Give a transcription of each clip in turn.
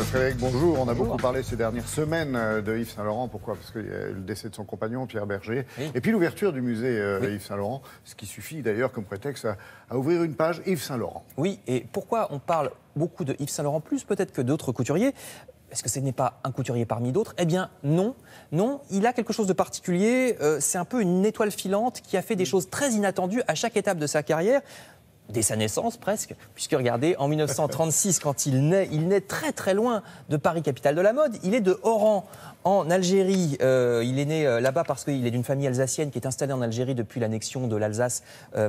Frédéric, bonjour. On a beaucoup parlé ces dernières semaines de Yves Saint-Laurent. Pourquoi? Parce qu'il y a eu le décès de son compagnon, Pierre Berger. Oui. Et puis l'ouverture du musée Yves Saint-Laurent, ce qui suffit d'ailleurs comme prétexte à ouvrir une page Yves Saint-Laurent. Oui, et pourquoi on parle beaucoup de Yves Saint-Laurent, plus peut-être que d'autres couturiers? Est-ce que ce n'est pas un couturier parmi d'autres? Eh bien non, non, il a quelque chose de particulier. C'est un peu une étoile filante qui a fait des choses très inattendues à chaque étape de sa carrière. Dès sa naissance presque, puisque regardez, en 1936, quand il naît très très loin de Paris, capitale de la mode. Il est de Oran, en Algérie. Il est né là-bas parce qu'il est d'une famille alsacienne qui est installée en Algérie depuis l'annexion de l'Alsace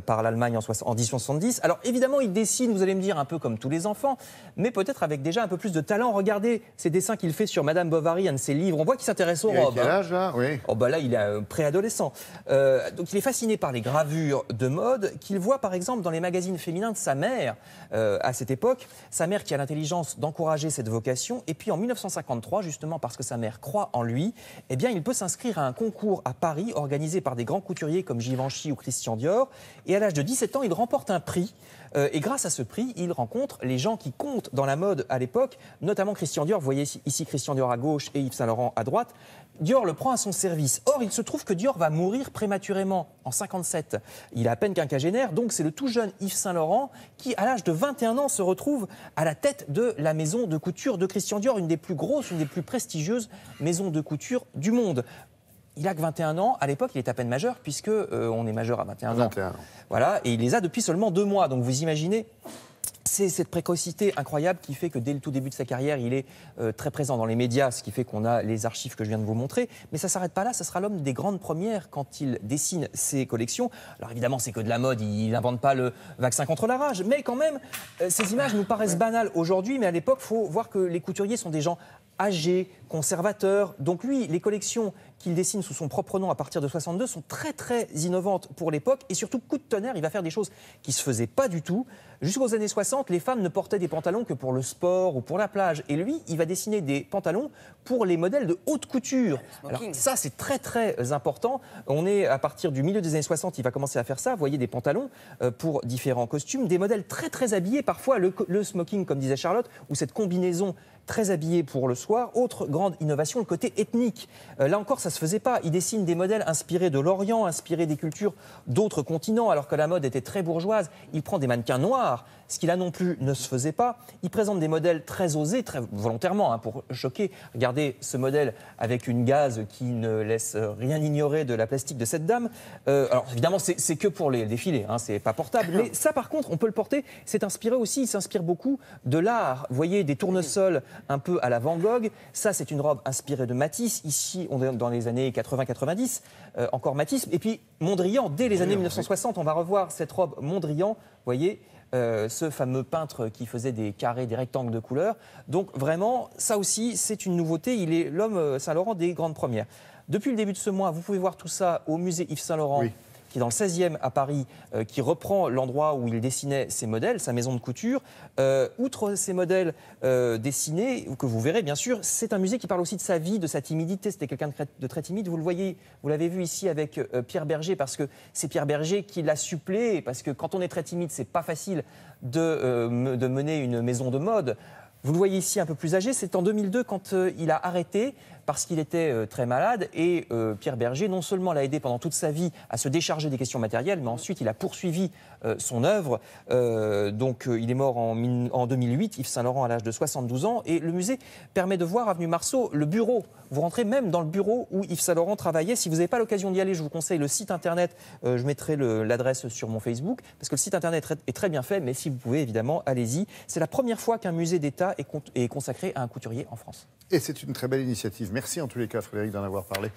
par l'Allemagne en 1870. Alors évidemment, il dessine, vous allez me dire, un peu comme tous les enfants, mais peut-être avec déjà un peu plus de talent. Regardez ces dessins qu'il fait sur Madame Bovary, un de ses livres. On voit qu'il s'intéresse aux robes. Quel âge, là? Oui. Oh, bah là, il est préadolescent. Donc il est fasciné par les gravures de mode qu'il voit par exemple dans les magazines féminin de sa mère à cette époque, sa mère qui a l'intelligence d'encourager cette vocation. Et puis en 1953, justement parce que sa mère croit en lui, eh bien il peut s'inscrire à un concours à Paris organisé par des grands couturiers comme Givenchy ou Christian Dior. Et à l'âge de 17 ans, il remporte un prix. Et grâce à ce prix, il rencontre les gens qui comptent dans la mode à l'époque, notamment Christian Dior. Vous voyez ici Christian Dior à gauche et Yves Saint-Laurent à droite. Dior le prend à son service. Or, il se trouve que Dior va mourir prématurément en 57. Il a à peine quinquagénaire, donc c'est le tout jeune Yves Saint-Laurent qui, à l'âge de 21 ans, se retrouve à la tête de la maison de couture de Christian Dior, une des plus grosses, une des plus prestigieuses maisons de couture du monde. Il a que 21 ans. À l'époque, il est à peine majeur, puisque on est majeur à 21 ans. Voilà, et il les a depuis seulement 2 mois. Donc vous imaginez, c'est cette précocité incroyable qui fait que dès le tout début de sa carrière, il est très présent dans les médias, ce qui fait qu'on a les archives que je viens de vous montrer. Mais ça ne s'arrête pas là, ça sera l'homme des grandes premières quand il dessine ses collections. Alors évidemment, c'est que de la mode, il n'invente pas le vaccin contre la rage. Mais quand même, ces images nous paraissent banales aujourd'hui, mais à l'époque, il faut voir que les couturiers sont des gens âgés, conservateurs. Donc lui, les collections qu'il dessine sous son propre nom à partir de 62 sont très très innovantes pour l'époque et surtout coup de tonnerre, il va faire des choses qui se faisaient pas du tout. Jusqu'aux années 60, les femmes ne portaient des pantalons que pour le sport ou pour la plage et lui, il va dessiner des pantalons pour les modèles de haute couture. Alors ça, c'est très très important. On est à partir du milieu des années 60, il va commencer à faire ça. Vous voyez des pantalons pour différents costumes, des modèles très très habillés, parfois le smoking comme disait Charlotte ou cette combinaison très habillée pour le soir. Autre grande innovation, le côté ethnique. Là encore, ça ne se faisait pas. Il dessine des modèles inspirés de l'Orient, inspirés des cultures d'autres continents, alors que la mode était très bourgeoise. Il prend des mannequins noirs, ce qui là non plus ne se faisait pas. Il présente des modèles très osés, très volontairement, pour choquer. Regardez ce modèle avec une gaze qui ne laisse rien ignorer de la plastique de cette dame. Alors évidemment, c'est que pour les défilés, c'est pas portable. Mais ça, par contre, on peut le porter. C'est inspiré aussi, il s'inspire beaucoup de l'art. Vous voyez, des tournesols un peu à la Van Gogh. Ça, c'est une robe inspirée de Matisse. Ici, on est dans les années 80-90, encore Matisse. Et puis, Mondrian, dès les années 1960, on va revoir cette robe Mondrian, vous voyez, ce fameux peintre qui faisait des carrés, des rectangles de couleurs. Donc, vraiment, ça aussi, c'est une nouveauté. Il est l'homme Saint-Laurent des grandes premières. Depuis le début de ce mois, vous pouvez voir tout ça au musée Yves Saint-Laurent. Oui. Qui est dans le 16e à Paris, qui reprend l'endroit où il dessinait ses modèles, sa maison de couture. Outre ces modèles dessinés, que vous verrez bien sûr, c'est un musée qui parle aussi de sa vie, de sa timidité. C'était quelqu'un de très timide. Vous le voyez, vous l'avez vu ici avec Pierre Berger, parce que c'est Pierre Berger qui l'a supplé, parce que quand on est très timide, c'est pas facile de mener une maison de mode. Vous le voyez ici un peu plus âgé, c'est en 2002 quand il a arrêté parce qu'il était très malade et Pierre Berger non seulement l'a aidé pendant toute sa vie à se décharger des questions matérielles, mais ensuite il a poursuivi son œuvre. Donc il est mort en 2008, Yves Saint-Laurent à l'âge de 72 ans et le musée permet de voir avenue Marceau le bureau. Vous rentrez même dans le bureau où Yves Saint-Laurent travaillait. Si vous n'avez pas l'occasion d'y aller, je vous conseille le site internet. Je mettrai l'adresse sur mon Facebook parce que le site internet est très bien fait, mais si vous pouvez évidemment, allez-y. C'est la première fois qu'un musée d'État est consacré à un couturier en France. Et c'est une très belle initiative. Merci en tous les cas, Frédéric, d'en avoir parlé.